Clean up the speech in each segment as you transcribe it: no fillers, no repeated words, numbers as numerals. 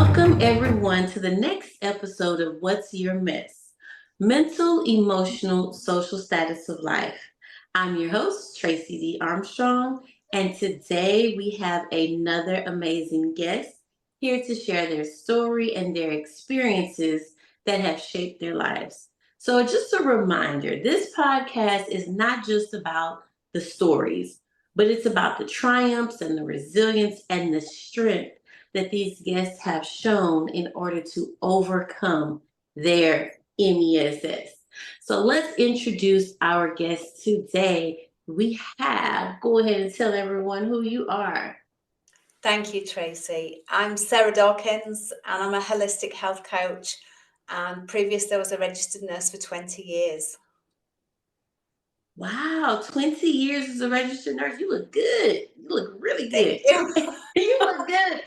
Welcome everyone to the next episode of What's Your M.E.S.S? Mental, Emotional, Social Status of Life. I'm your host, Tracey D. Armstrong, and today we have another amazing guest here to share their story and their experiences that have shaped their lives. So, just a reminder, this podcast is not just about the stories, but it's about the triumphs and the resilience and the strength that these guests have shown in order to overcome their MESS. So let's introduce our guests today. We have, go ahead and tell everyone who you are. Thank you, Tracey. I'm Sarah Dawkins and I'm a holistic health coach. And previously, I was a registered nurse for 20 years. Wow, 20 years as a registered nurse. You look good. You look really Thank good. you. You look good.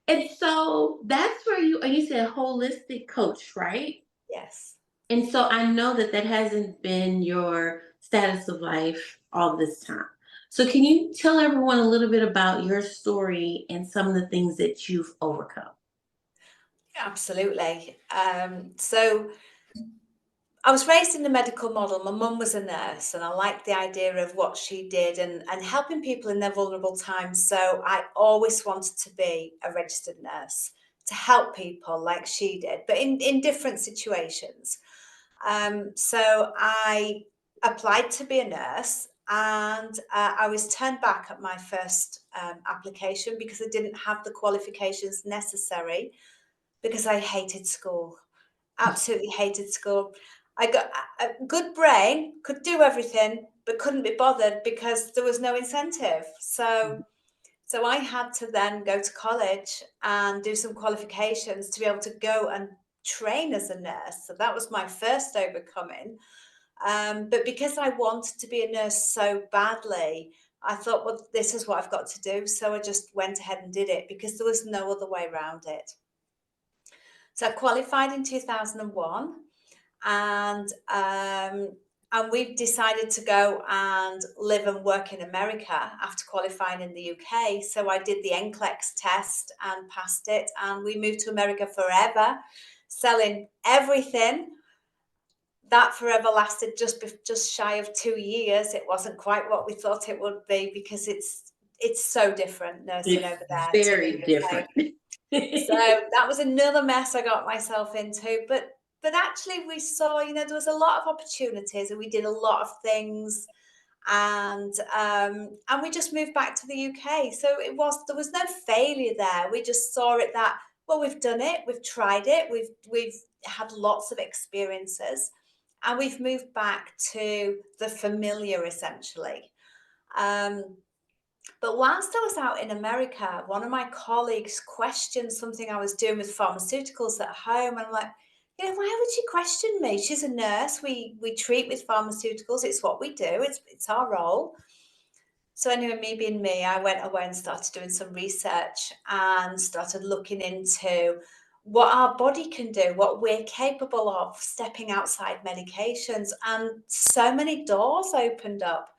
And so that's where you said holistic coach, right? Yes. And so I know that that hasn't been your status of life all this time. So can you tell everyone a little bit about your story and some of the things that you've overcome? Absolutely. So I was raised in the medical model. My mum was a nurse, and I liked the idea of what she did and helping people in their vulnerable times. So I always wanted to be a registered nurse to help people like she did, but in different situations. So I applied to be a nurse, and I was turned back at my first application because I didn't have the qualifications necessary because I hated school. Absolutely hated school. I got a good brain, could do everything, but couldn't be bothered because there was no incentive. So I had to then go to college and do some qualifications to be able to go and train as a nurse. So that was my first overcoming. But because I wanted to be a nurse so badly, I thought, well, this is what I've got to do. So I just went ahead and did it because there was no other way around it. So I qualified in 2001, and we've decided to go and live and work in America after qualifying in the UK. So I did the NCLEX test and passed it, and we moved to America forever, selling everything. That forever lasted just shy of 2 years. It wasn't quite what we thought it would be because it's so different nursing It's over there to the very UK. different. So that was another mess I got myself into. But actually we saw, there was a lot of opportunities and we did a lot of things, and we just moved back to the UK. So there was no failure there. We just saw it that, well, we've done it, we've tried it, we've had lots of experiences, and we've moved back to the familiar essentially. Um, but whilst I was out in America, one of my colleagues questioned something I was doing with pharmaceuticals at home. And I'm like, why would she question me? She's a nurse. We treat with pharmaceuticals. It's what we do. It's our role. So anyway, me being me, I went away and started doing some research and started looking into what our body can do, what we're capable of, stepping outside medications. And so many doors opened up.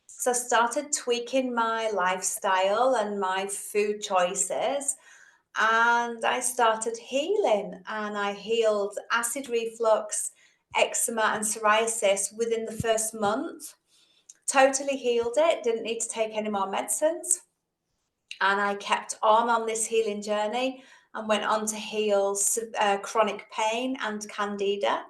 So I started tweaking my lifestyle and my food choices, and I started healing, and I healed acid reflux, eczema and psoriasis within the first month. Totally healed it, didn't need to take any more medicines. And I kept on this healing journey and went on to heal chronic pain and candida.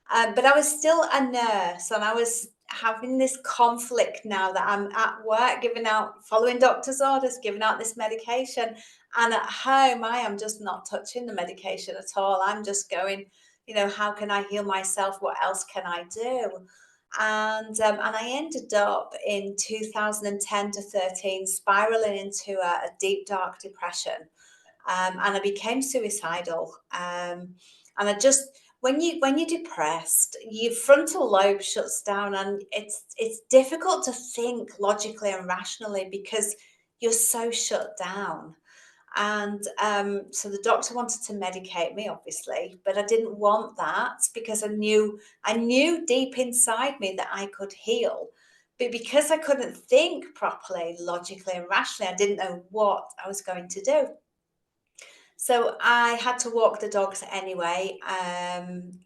But I was still a nurse, and I was having this conflict now that I'm at work, following doctor's orders, giving out this medication. And at home, I am just not touching the medication at all. I'm just going, how can I heal myself? What else can I do? And I ended up in 2010 to 13 spiraling into a deep, dark depression. And I became suicidal. And I just, when you're depressed, your frontal lobe shuts down, and it's difficult to think logically and rationally because you're so shut down. And so the doctor wanted to medicate me, obviously, but I didn't want that because I knew deep inside me that I could heal. But because I couldn't think properly, logically and rationally, I didn't know what I was going to do. So I had to walk the dogs anyway.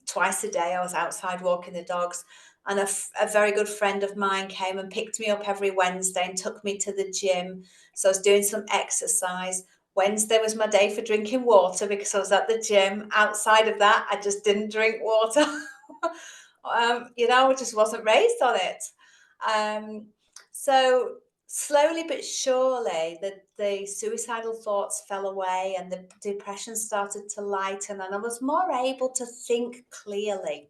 Twice a day, I was outside walking the dogs, and a very good friend of mine came and picked me up every Wednesday and took me to the gym. So I was doing some exercise. Wednesday was my day for drinking water because I was at the gym. Outside of that, I just didn't drink water. I just wasn't raised on it. Um, so slowly but surely, the suicidal thoughts fell away and the depression started to lighten, and I was more able to think clearly.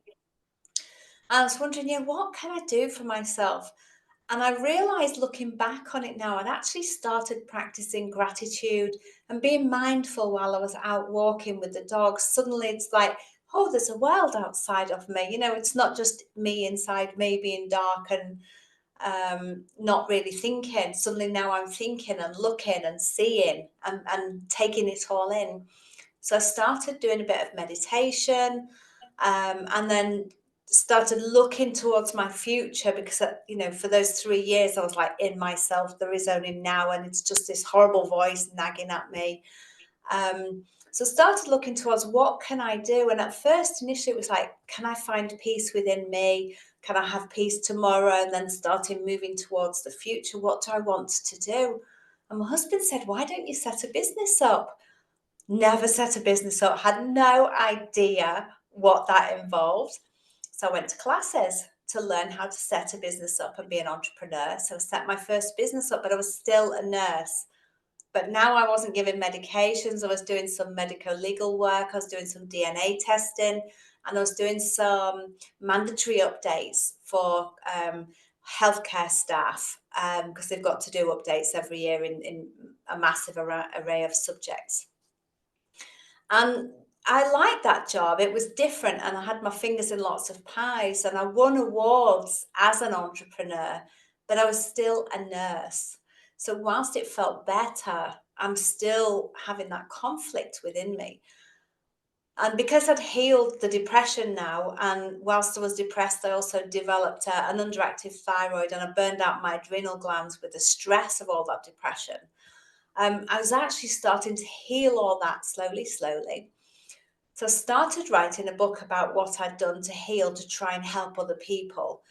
I was wondering, yeah, what can I do for myself? And I realized looking back on it now, I'd actually started practicing gratitude and being mindful while I was out walking with the dogs. Suddenly it's like, oh, there's a world outside of me. It's not just me inside me being dark and not really thinking. Suddenly now I'm thinking and looking and seeing and taking it all in. So I started doing a bit of meditation, and then started looking towards my future because, for those 3 years, I was like in myself, there is only now, and it's just this horrible voice nagging at me. Um, so started looking towards what can I do? And at first, initially, it was like, can I find peace within me? Can I have peace tomorrow? And then starting moving towards the future. What do I want to do? And my husband said, why don't you set a business up? Never set a business up, had no idea what that involved. So I went to classes to learn how to set a business up and be an entrepreneur. So I set my first business up, but I was still a nurse. But now I wasn't giving medications. I was doing some medical legal work. I was doing some DNA testing, and I was doing some mandatory updates for healthcare staff because they've got to do updates every year in a massive array of subjects. And I liked that job. It was different, and I had my fingers in lots of pies, and I won awards as an entrepreneur, but I was still a nurse. So, whilst it felt better, I'm still having that conflict within me. And because I'd healed the depression now, and whilst I was depressed, I also developed an underactive thyroid and I burned out my adrenal glands with the stress of all that depression. I was actually starting to heal all that slowly, slowly. So I started writing a book about what I'd done to heal to try and help other people.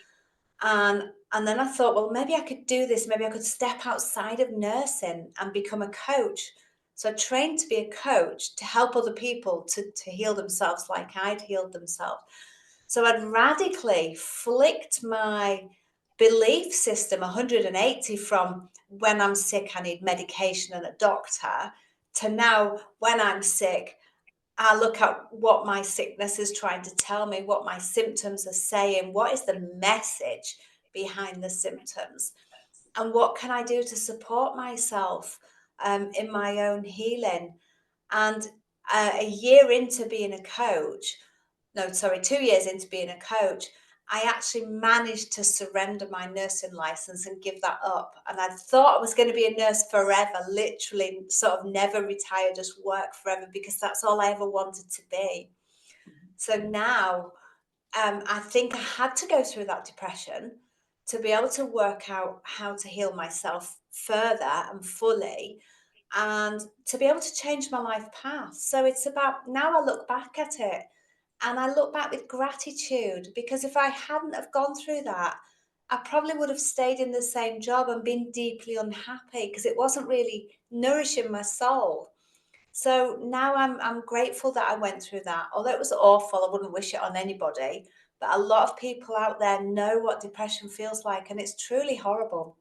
And then I thought, well, maybe I could do this. Maybe I could step outside of nursing and become a coach. So I trained to be a coach to help other people to heal themselves like I'd healed themselves. So I'd radically flicked my belief system 180 from when I'm sick, I need medication and a doctor, to now when I'm sick, I look at what my sickness is trying to tell me, what my symptoms are saying, what is the message behind the symptoms, and what can I do to support myself in my own healing. And a year into being a coach, no, sorry, 2 years into being a coach, I actually managed to surrender my nursing license and give that up. And I thought I was going to be a nurse forever, literally, sort of never retire, just work forever, because that's all I ever wanted to be. So now I think I had to go through that depression to be able to work out how to heal myself further and fully, and to be able to change my life path. So it's about, now I look back at it and I look back with gratitude, because if I hadn't have gone through that, I probably would have stayed in the same job and been deeply unhappy because it wasn't really nourishing my soul. So now I'm grateful that I went through that. Although it was awful, I wouldn't wish it on anybody. But a lot of people out there know what depression feels like, and it's truly horrible.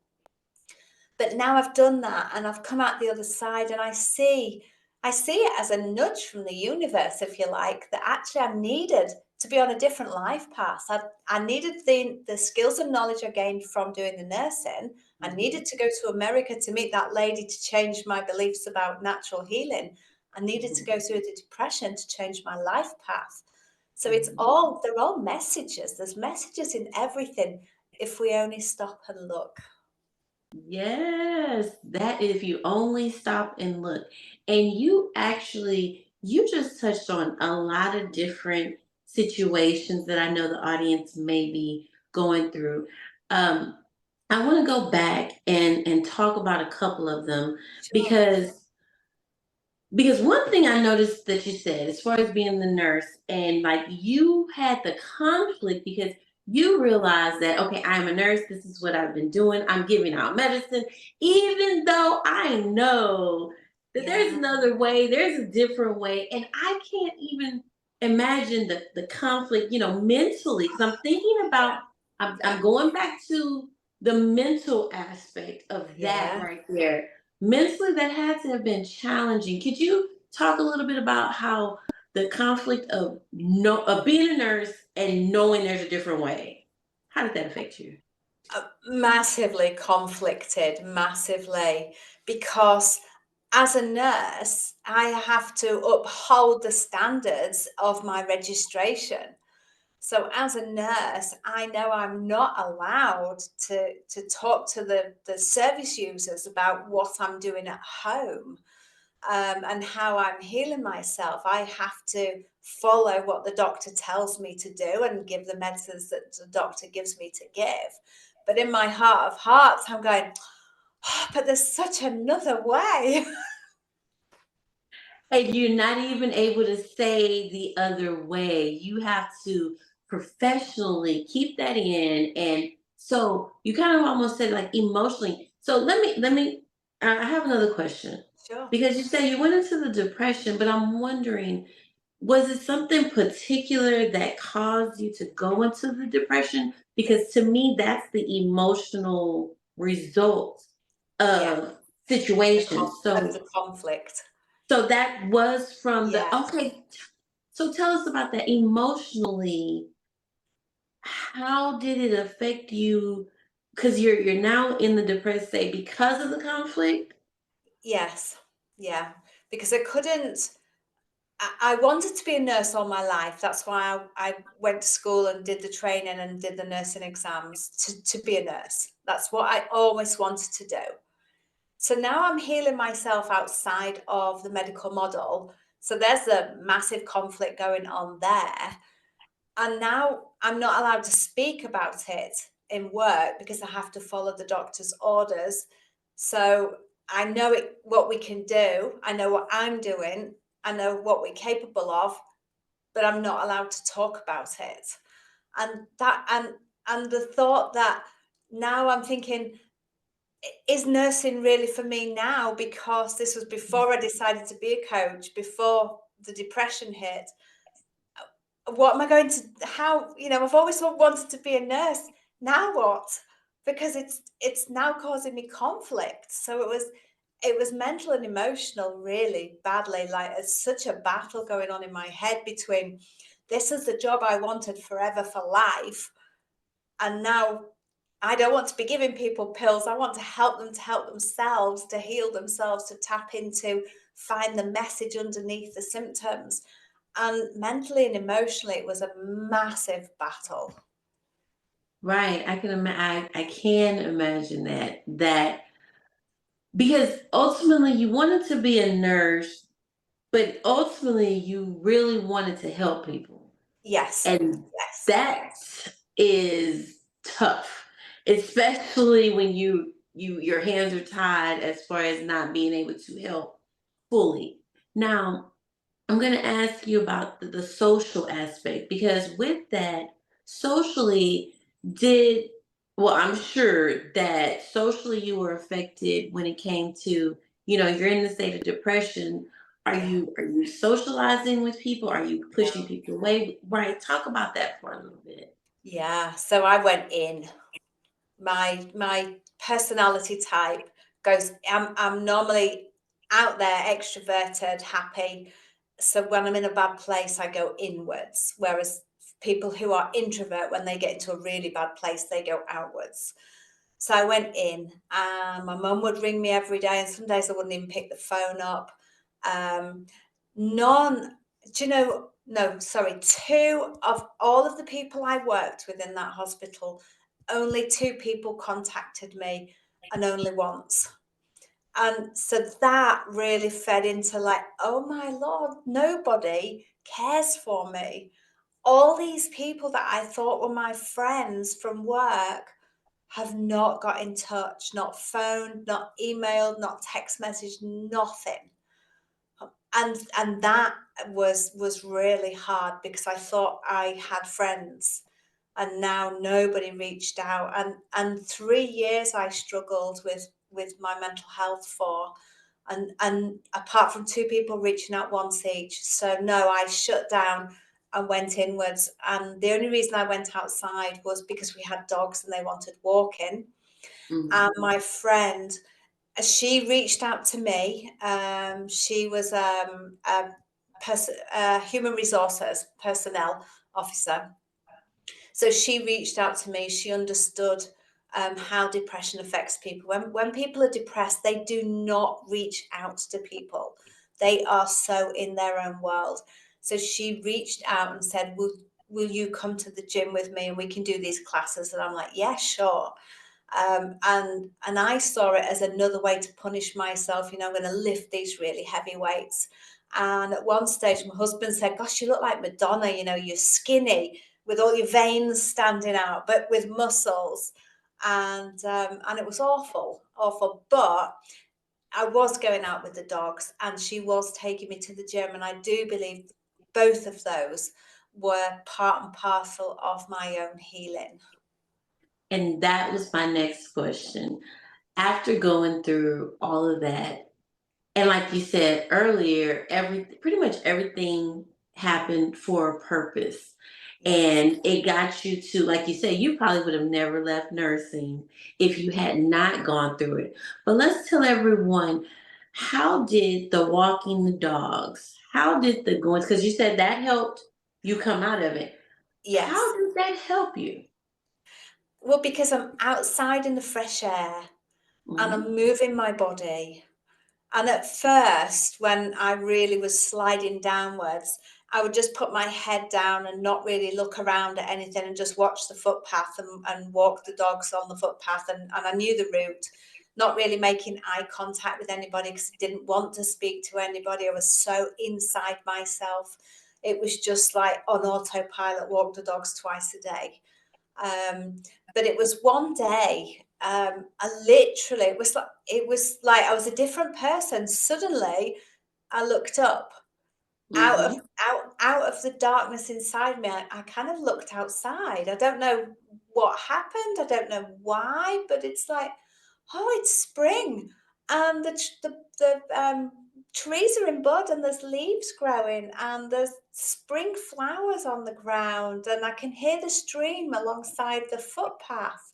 But now I've done that and I've come out the other side, and I see it as a nudge from the universe, if you like, that actually I needed to be on a different life path. I needed the skills and knowledge I gained from doing the nursing. I needed to go to America to meet that lady to change my beliefs about natural healing. I needed to go through the depression to change my life path. So they're all messages. There's messages in everything if we only stop and look. Yes, that if you only stop and look. And you just touched on a lot of different situations that I know the audience may be going through. Um, I want to go back and talk about a couple of them Sure. because because one thing I noticed that you said, as far as being the nurse, and like you had the conflict because you realized that, okay, I'm a nurse, this is what I've been doing, I'm giving out medicine, even though I know that there's Yeah, another way, there's a different way, and I can't even imagine the conflict, mentally. Because I'm thinking about, I'm going back to the mental aspect of that yeah. right there. Mentally, that had to have been challenging. Could you talk a little bit about how the conflict of being a nurse and knowing there's a different way? How did that affect you? Massively conflicted, massively, because as a nurse, I have to uphold the standards of my registration. So as a nurse, I know I'm not allowed to talk to the service users about what I'm doing at home, and how I'm healing myself. I have to follow what the doctor tells me to do and give the medicines that the doctor gives me to give. But in my heart of hearts, I'm going, "Oh, but there's such another way." And you're not even able to say the other way. You have to professionally keep that in. And so you kind of almost said like emotionally. So I have another question. Sure. Because you say you went into the depression, but I'm wondering, was it something particular that caused you to go into the depression? Because to me, that's the emotional result Yeah. of The situations. of the conflict. So that was from the, Yes. okay. So tell us about that emotionally. How did it affect you? Because you're now in the depressed state because of the conflict. Yes. Yeah. Because I wanted to be a nurse all my life. That's why I went to school and did the training and did the nursing exams to be a nurse. That's what I always wanted to do. So now I'm healing myself outside of the medical model. So there's a massive conflict going on there. And now I'm not allowed to speak about it in work because I have to follow the doctor's orders. So I know what we can do. I know what I'm doing. I know what we're capable of, but I'm not allowed to talk about it. And the thought that now I'm thinking, is nursing really for me now? Because this was before I decided to be a coach, before the depression hit. What am I going to, how, I've always wanted to be a nurse. Now what? Because it's now causing me conflict. So it was mental and emotional, really badly. Like, it's such a battle going on in my head between, this is the job I wanted forever for life, and now I don't want to be giving people pills. I want to help themselves, to heal themselves, to tap into, find the message underneath the symptoms. And mentally and emotionally, it was a massive battle. Right. I can imagine that because ultimately you wanted to be a nurse, but ultimately you really wanted to help people. Yes, And yes, that is tough, especially when your hands are tied as far as not being able to help fully. Now, I'm going to ask you about the social aspect because with that, socially, did, well, I'm sure that socially you were affected when it came to, you're in the state of depression. Are yeah, you socializing with people? Are you pushing no, people away? Right. Talk about that for a little bit. yeah. So I went in. My personality type goes. I'm normally out there, extroverted, happy. So when I'm in a bad place, I go inwards. Whereas people who are introvert, when they get into a really bad place, they go outwards. So I went in, and my mum would ring me every day, and some days I wouldn't even pick the phone up. Um, none, do you know? No, sorry, two of all of the people I worked with in that hospital, only two people contacted me, and only once. And so that really fed into like, oh my Lord, nobody cares for me. All these people that I thought were my friends from work have not got in touch, not phoned, not emailed, not text messaged, nothing. And that was really hard, because I thought I had friends, and now nobody reached out. And 3 years I struggled with my mental health for, and apart from two people reaching out once each. So no, I shut down and went inwards. And the only reason I went outside was because we had dogs and they wanted walking. And Mhm. my friend, she reached out to me. She was a human resources personnel officer. So she reached out to me. She understood how depression affects people. When people are depressed, they do not reach out to people. They are so in their own world. So she reached out and said, will you come to the gym with me and we can do these classes? And I'm like, yeah, sure. And I saw it as another way to punish myself. You know, I'm going to lift these really heavy weights. And at one stage, my husband said, "Gosh, you look like Madonna. You know, you're skinny with all your veins standing out, but with muscles." And it was awful, awful. But I was going out with the dogs, and she was taking me to the gym. And I do believe both of those were part and parcel of my own healing. And that was my next question. After going through all of that, and like you said earlier, pretty much everything happened for a purpose. Yes. And it got you to, like you said, you probably would have never left nursing if you had not gone through it. But let's tell everyone, how did the walking the dogs, how did the going, because you said that helped you come out of it. Yes. How did that help you? Well, because I'm outside in the fresh air and Hmm. I'm moving my body. And at first, when I really was sliding downwards, I would just put my head down and not really look around at anything and just watch the footpath, and walk the dogs on the footpath. And I knew the route, not really making eye contact with anybody because I didn't want to speak to anybody. I was so inside myself. It was just like on autopilot, walk the dogs twice a day. Um, but it was one day, I literally, it was like I was a different person. Suddenly, I looked up, out of Hmm. out of the darkness inside me. I kind of looked outside. I don't know what happened. I don't know why, but it's like, oh, it's spring, and the trees are in bud, and there's leaves growing, and there's spring flowers on the ground, and I can hear the stream alongside the footpath.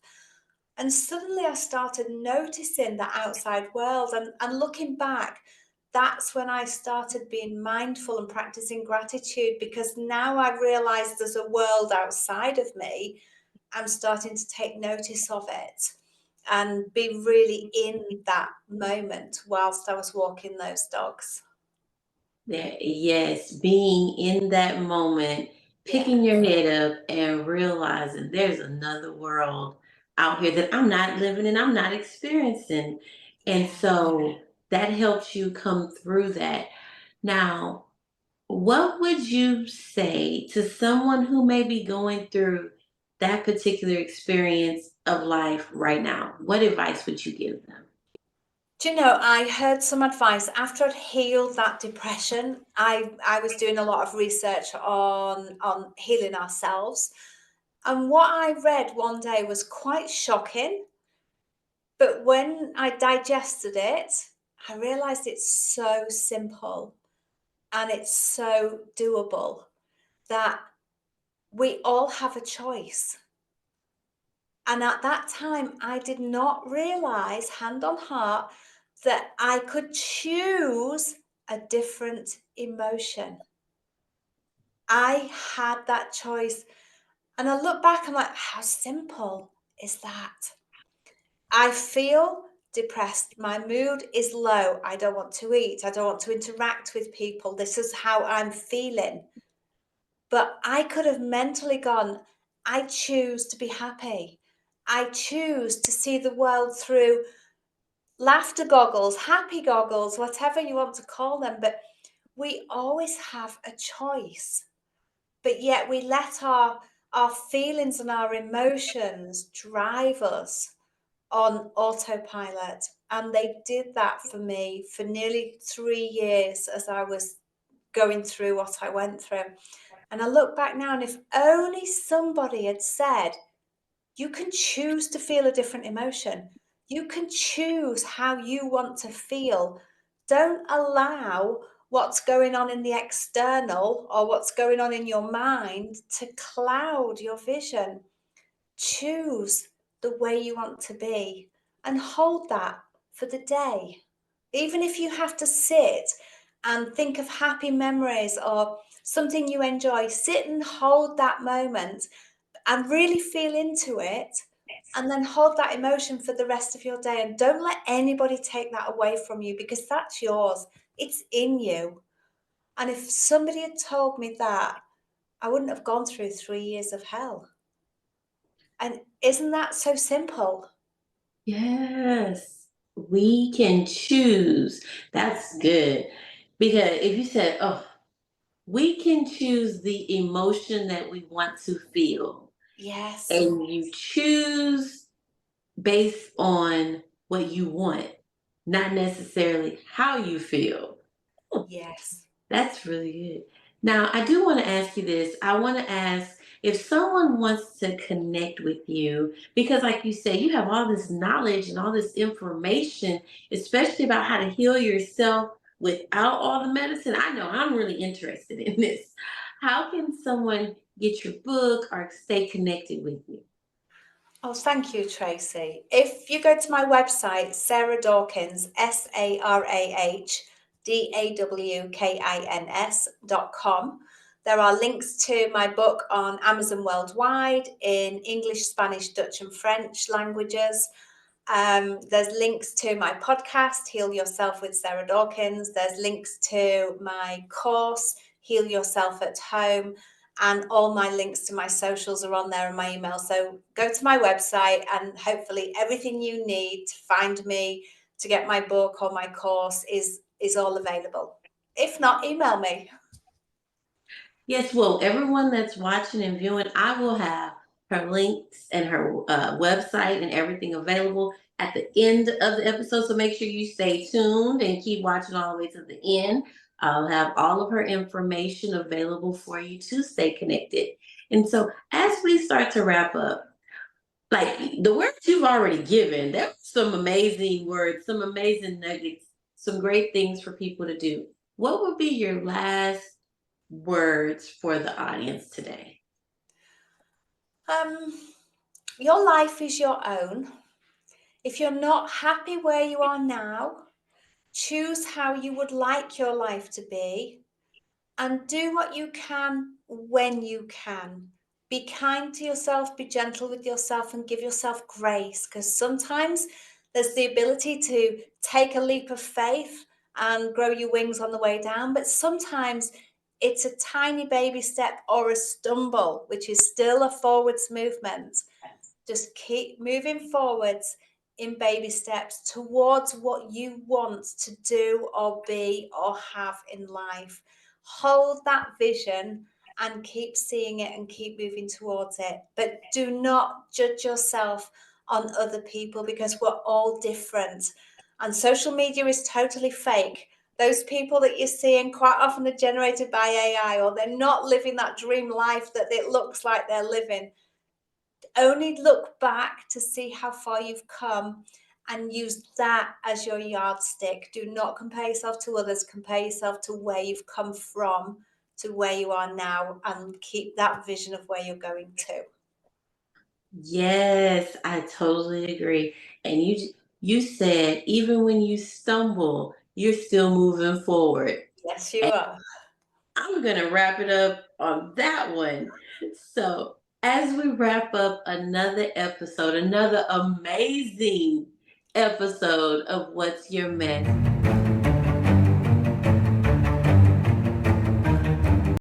And suddenly I started noticing the outside world, and looking back, that's when I started being mindful and practicing gratitude, because now I realize there's a world outside of me. I'm starting to take notice of it and be really in that moment whilst I was walking those dogs. Yes, being in that moment, Yeah, picking your head up and realizing there's another world out here that I'm not living in, I'm not experiencing. And yeah. so that helps you come through that. Now, what would you say to someone who may be going through that particular experience of life right now? What advice would you give them? Do you know, I heard some advice after I'd healed that depression. I was doing a lot of research on healing ourselves. And what I read one day was quite shocking. But when I digested it, I realized it's so simple and it's so doable, that we all have a choice. And at that time, I did not realize, hand on heart, that I could choose a different emotion. I had that choice. And I look back, I'm like, how simple is that? I feel depressed. My mood is low. I don't want to eat. I don't want to interact with people. This is how I'm feeling. But I could have mentally gone, I choose to be happy. I choose to see the world through laughter goggles, happy goggles, whatever you want to call them. But we always have a choice. But yet we let our feelings and our emotions drive us on autopilot. And they did that for me for nearly 3 years as I was going through what I went through. And I look back now, and if only somebody had said, you can choose to feel a different emotion. You can choose how you want to feel. Don't allow what's going on in the external or what's going on in your mind to cloud your vision. Choose the way you want to be and hold that for the day. Even if you have to sit and think of happy memories or something you enjoy, sit and hold that moment and really feel into it, and then hold that emotion for the rest of your day. And don't let anybody take that away from you, because that's yours. It's in you. And if somebody had told me that, I wouldn't have gone through 3 years of hell. And isn't that so simple? Yes, we can choose. That's good. Because if you said, oh, we can choose the emotion that we want to feel, Yes, and you choose based on what you want, not necessarily how you feel. yes. That's really good. Now, I do want to ask you this. I want to ask if someone wants to connect with you, because, like you say, you have all this knowledge and all this information, especially about how to heal yourself without all the medicine. I know I'm really interested in this. How can someone get your book or stay connected with you? Oh, thank you, Tracy. If you go to my website, Sarah Dawkins, SarahDawkins.com, there are links to my book on Amazon worldwide in English, Spanish, Dutch, and French languages. There's links to my podcast, Heal Yourself with Sarah Dawkins. There's links to my course, Heal Yourself at Home. And all my links to my socials are on there and my email. So go to my website, and hopefully everything you need to find me, to get my book or my course is all available. If not, email me. Yes, well, everyone that's watching and viewing, I will have her links and her website and everything available at the end of the episode. So make sure you stay tuned and keep watching all the way to the end. I'll have all of her information available for you to stay connected. And so, as we start to wrap up, like the words you've already given, there were some amazing words, some amazing nuggets, some great things for people to do. What would be your last words for the audience today? Um, your life is your own. If you're not happy where you are now, choose how you would like your life to be, and do what you can when you can. Be kind to yourself, be gentle with yourself, and give yourself grace, because sometimes there's the ability to take a leap of faith and grow your wings on the way down, but sometimes it's a tiny baby step or a stumble, which is still a forwards movement. Just keep moving forwards in baby steps towards what you want to do or be or have in life. Hold that vision and keep seeing it and keep moving towards it. But do not judge yourself on other people, because we're all different. And social media is totally fake. Those people that you're seeing quite often are generated by AI, or they're not living that dream life that it looks like they're living. Only look back to see how far you've come and use that as your yardstick. Do not compare yourself to others. Compare yourself to where you've come from to where you are now, and keep that vision of where you're going to. Yes, I totally agree. And you said even when you stumble, you're still moving forward. Yes, you are. I'm going to wrap it up on that one. So, as we wrap up another episode, another amazing episode of What's Your Mess?